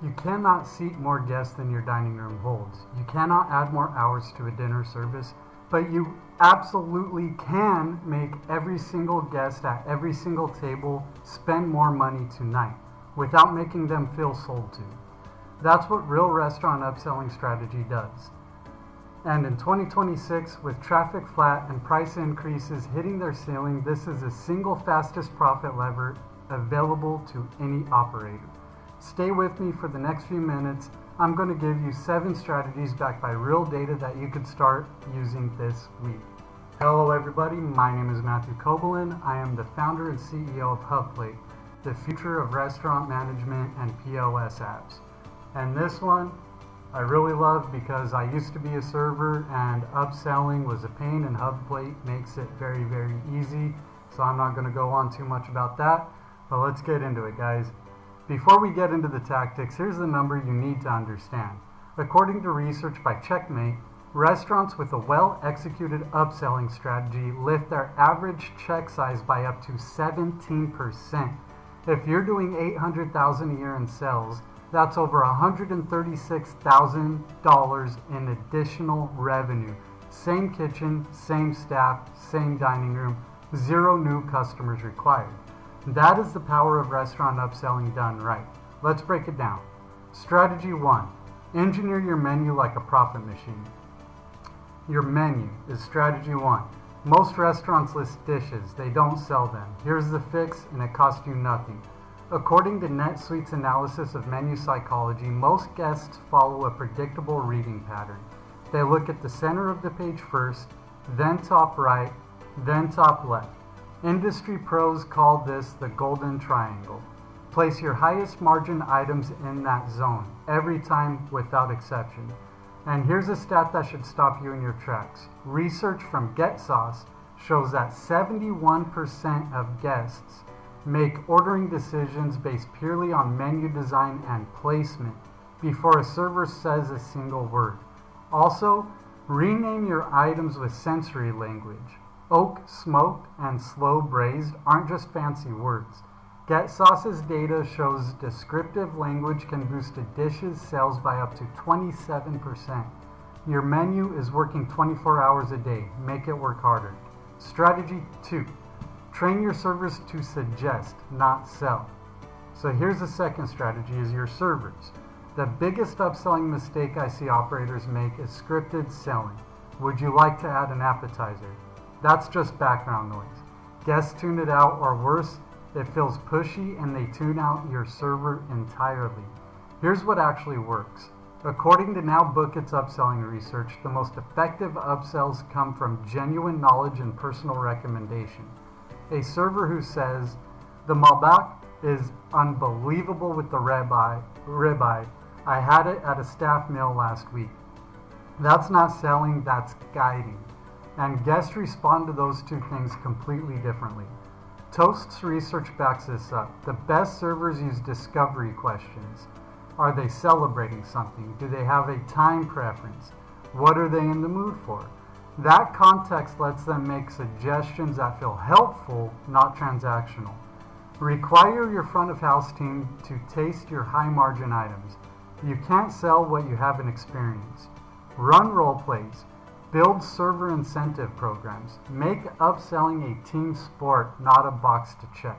You cannot seat more guests than your dining room holds. You cannot add more hours to a dinner service, but you absolutely can make every single guest at every single table spend more money tonight without making them feel sold to. That's what real restaurant upselling strategy does. And in 2026, with traffic flat and price increases hitting their ceiling, this is the single fastest profit lever available to any operator. Stay with me for the next few minutes. I'm going to give you 7 strategies backed by real data that you could start using this week. Hello everybody, my name is Matthew Kobelin. I am the founder and CEO of HubPlate, the future of restaurant management and POS apps. And this one I really love because I used to be a server and upselling was a pain, and HubPlate makes it very, very easy. So I'm not going to go on too much about that, but let's get into it, guys. Before we get into the tactics, here's the number you need to understand. According to research by Checkmate, restaurants with a well-executed upselling strategy lift their average check size by up to 17%. If you're doing $800,000 a year in sales, that's over $136,000 in additional revenue. Same kitchen, same staff, same dining room, 0 new customers required. That is the power of restaurant upselling done right. Let's break it down. Strategy 1. Engineer your menu like a profit machine. Your menu is strategy 1. Most restaurants list dishes. They don't sell them. Here's the fix, and it costs you nothing. According to NetSuite's analysis of menu psychology, most guests follow a predictable reading pattern. They look at the center of the page first, then top right, then top left. Industry pros call this the golden triangle. Place your highest margin items in that zone, every time without exception. And here's a stat that should stop you in your tracks. Research from GetSauce shows that 71% of guests make ordering decisions based purely on menu design and placement before a server says a single word. Also, rename your items with sensory language. Oak, smoked, and slow braised aren't just fancy words. GetSauce's data shows descriptive language can boost a dish's sales by up to 27%. Your menu is working 24 hours a day. Make it work harder. Strategy 2. Train your servers to suggest, not sell. So here's the second strategy, is your servers. The biggest upselling mistake I see operators make is scripted selling. Would you like to add an appetizer? That's just background noise. Guests tune it out, or worse, it feels pushy and they tune out your server entirely. Here's what actually works. According to Now Book It's upselling research, the most effective upsells come from genuine knowledge and personal recommendation. A server who says, "The malbak is unbelievable with the ribeye. I had it at a staff meal last week." That's not selling, that's guiding. And guests respond to those two things completely differently. Toast's research backs this up. The best servers use discovery questions. Are they celebrating something? Do they have a time preference? What are they in the mood for? That context lets them make suggestions that feel helpful, not transactional. Require your front of house team to taste your high margin items. You can't sell what you haven't experienced. Run role plays. Build server incentive programs. Make upselling a team sport, not a box to check.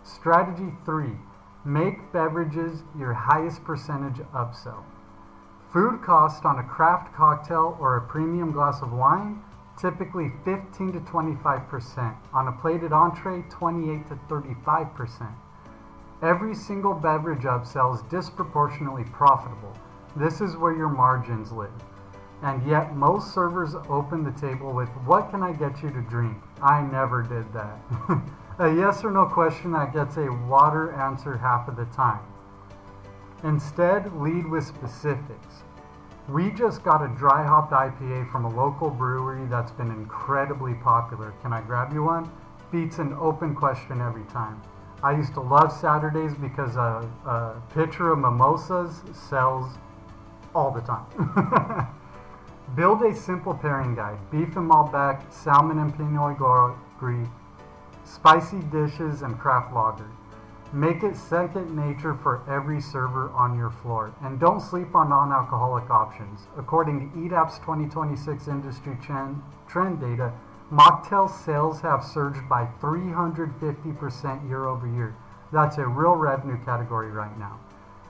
Strategy 3. Make beverages your highest percentage upsell. Food cost on a craft cocktail or a premium glass of wine, typically 15 to 25%. On a plated entree, 28 to 35%. Every single beverage upsell is disproportionately profitable. This is where your margins live. And yet most servers open the table with, "What can I get you to drink?" I never did that. A yes or no question that gets a water answer half of the time. Instead, lead with specifics. We just got a dry hopped IPA from a local brewery that's been incredibly popular. Can I grab you one? Beats an open question every time. I used to love Saturdays because a pitcher of mimosas sells all the time. Build a simple pairing guide. Beef and Malbec, salmon and Pinot Gris, spicy dishes, and craft lager. Make it second nature for every server on your floor. And don't sleep on non-alcoholic options. According to EDAP's 2026 industry trend data, mocktail sales have surged by 350% year over year. That's a real revenue category right now.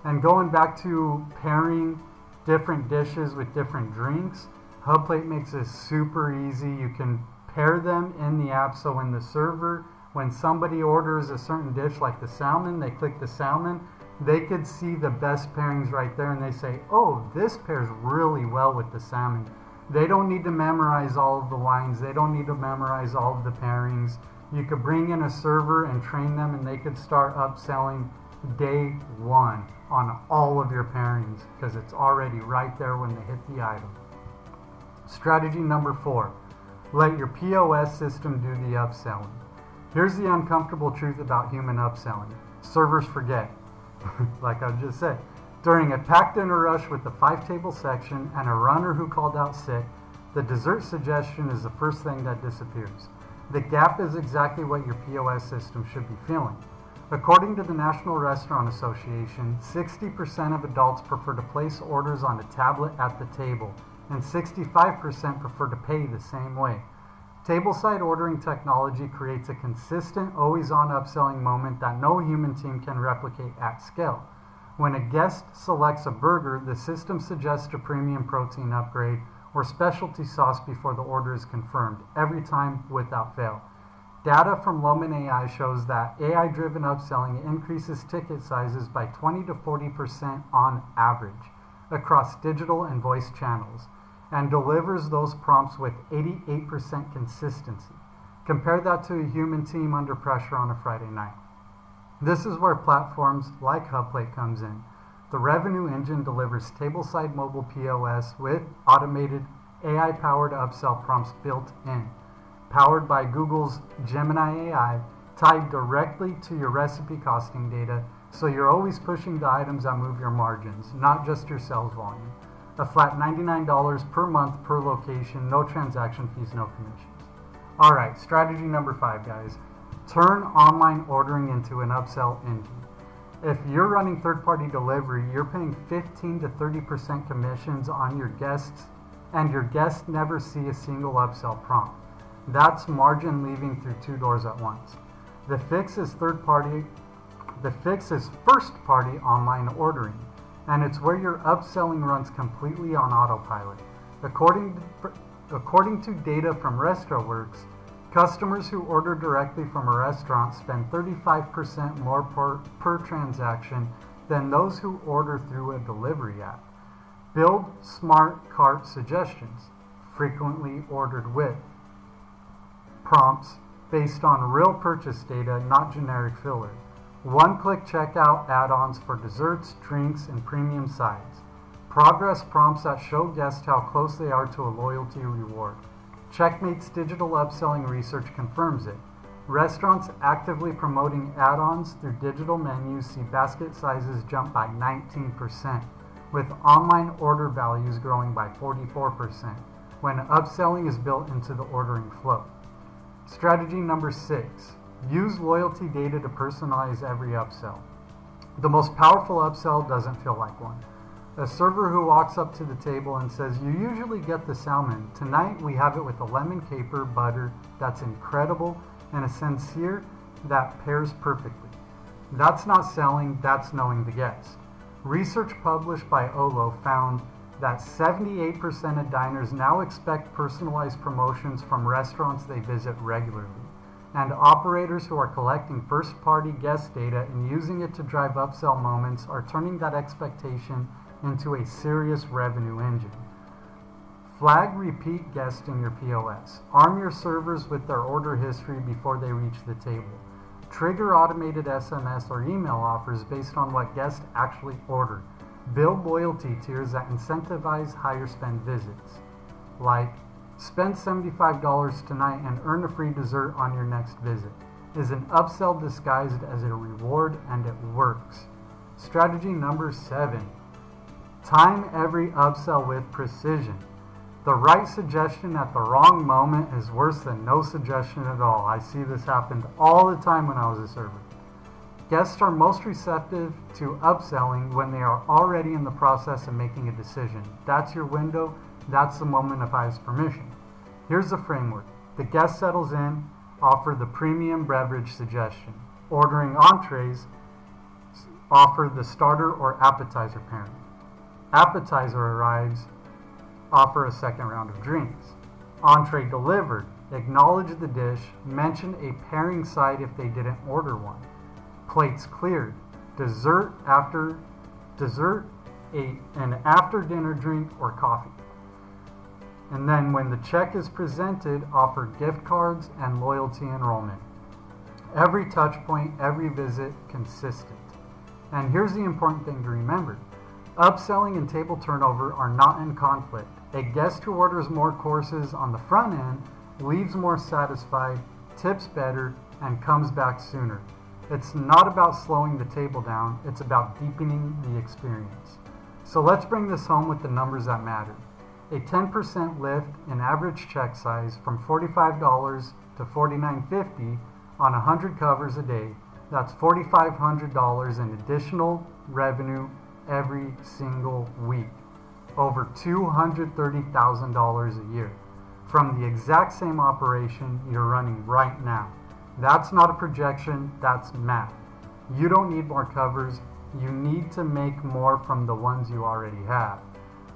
And going back to pairing different dishes with different drinks, HubPlate makes it super easy. You can pair them in the app, so when somebody orders a certain dish like the salmon, they click the salmon, they could see the best pairings right there and they say, oh, this pairs really well with the salmon. They don't need to memorize all of the wines. They don't need to memorize all of the pairings. You could bring in a server and train them, and they could start upselling day one on all of your pairings because it's already right there when they hit the item. Strategy number 4, let your POS system do the upselling. Here's the uncomfortable truth about human upselling. Servers forget. Like I just said, during a packed dinner rush with the 5-table section and a runner who called out sick, the dessert suggestion is the first thing that disappears. The gap is exactly what your POS system should be feeling. According to the National Restaurant Association, 60% of adults prefer to place orders on a tablet at the table, and 65% prefer to pay the same way. Tableside ordering technology creates a consistent, always-on upselling moment that no human team can replicate at scale. When a guest selects a burger, the system suggests a premium protein upgrade or specialty sauce before the order is confirmed, every time without fail. Data from Loman AI shows that AI-driven upselling increases ticket sizes by 20 to 40% on average across digital and voice channels, and delivers those prompts with 88% consistency. Compare that to a human team under pressure on a Friday night. This is where platforms like HubPlate comes in. The revenue engine delivers tableside mobile POS with automated AI-powered upsell prompts built in, powered by Google's Gemini AI, tied directly to your recipe costing data, so you're always pushing the items that move your margins, not just your sales volume. A flat $99 per month per location, no transaction fees, no commissions. All right, strategy number 5, guys. Turn online ordering into an upsell engine. If you're running third-party delivery, you're paying 15 to 30% commissions on your guests, and your guests never see a single upsell prompt. That's margin leaving through 2 doors at once. The fix is first-party online ordering, and it's where your upselling runs completely on autopilot. According to data from RestaWorks, customers who order directly from a restaurant spend 35% more per transaction than those who order through a delivery app. Build smart cart suggestions, frequently ordered with prompts based on real purchase data, not generic filler. One-click checkout add-ons for desserts, drinks, and premium sides. Progress prompts that show guests how close they are to a loyalty reward. Checkmate's digital upselling research confirms it. Restaurants actively promoting add-ons through digital menus see basket sizes jump by 19%, with online order values growing by 44% when upselling is built into the ordering flow. Strategy number 6. Use loyalty data to personalize every upsell. The most powerful upsell doesn't feel like one. A server who walks up to the table and says, "You usually get the salmon. Tonight we have it with a lemon caper butter that's incredible and a sincere that pairs perfectly." That's not selling, that's knowing the guest. Research published by Olo found that 78% of diners now expect personalized promotions from restaurants they visit regularly. And operators who are collecting first-party guest data and using it to drive upsell moments are turning that expectation into a serious revenue engine. Flag repeat guests in your POS. Arm your servers with their order history before they reach the table. Trigger automated SMS or email offers based on what guests actually ordered. Build loyalty tiers that incentivize higher spend visits, like spend $75 tonight and earn a free dessert on your next visit, is an upsell disguised as a reward, and it works. Strategy number 7. Time every upsell with precision. The right suggestion at the wrong moment is worse than no suggestion at all. I see this happen all the time when I was a server. Guests are most receptive to upselling when they are already in the process of making a decision. That's your window. That's the moment of highest permission. Here's the framework. The guest settles in, offer the premium beverage suggestion. Ordering entrees, offer the starter or appetizer pairing. Appetizer arrives, offer a second round of drinks. Entree delivered, acknowledge the dish, mention a pairing side if they didn't order one. Plates cleared, dessert, an after dinner drink or coffee. And then when the check is presented, offer gift cards and loyalty enrollment. Every touch point, every visit, consistent. And here's the important thing to remember. Upselling and table turnover are not in conflict. A guest who orders more courses on the front end leaves more satisfied, tips better, and comes back sooner. It's not about slowing the table down, it's about deepening the experience. So let's bring this home with the numbers that matter. A 10% lift in average check size from $45 to $49.50 on 100 covers a day, that's $4,500 in additional revenue every single week. Over $230,000 a year from the exact same operation you're running right now. That's not a projection, that's math. You don't need more covers, you need to make more from the ones you already have.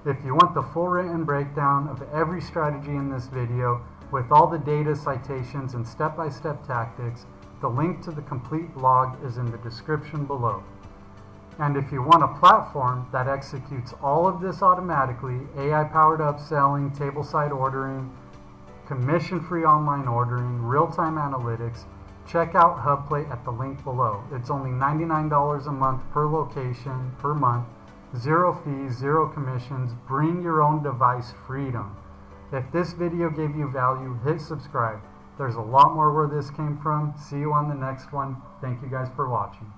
If you want the full written breakdown of every strategy in this video with all the data, citations, and step-by-step tactics, the link to the complete blog is in the description below. And if you want a platform that executes all of this automatically, AI-powered upselling, tableside ordering, commission-free online ordering, real-time analytics, check out HubPlate at the link below. It's only $99 a month per location, per month, zero fees, zero commissions. Bring your own device freedom. If this video gave you value, hit subscribe. There's a lot more where this came from. See you on the next one. Thank you guys for watching.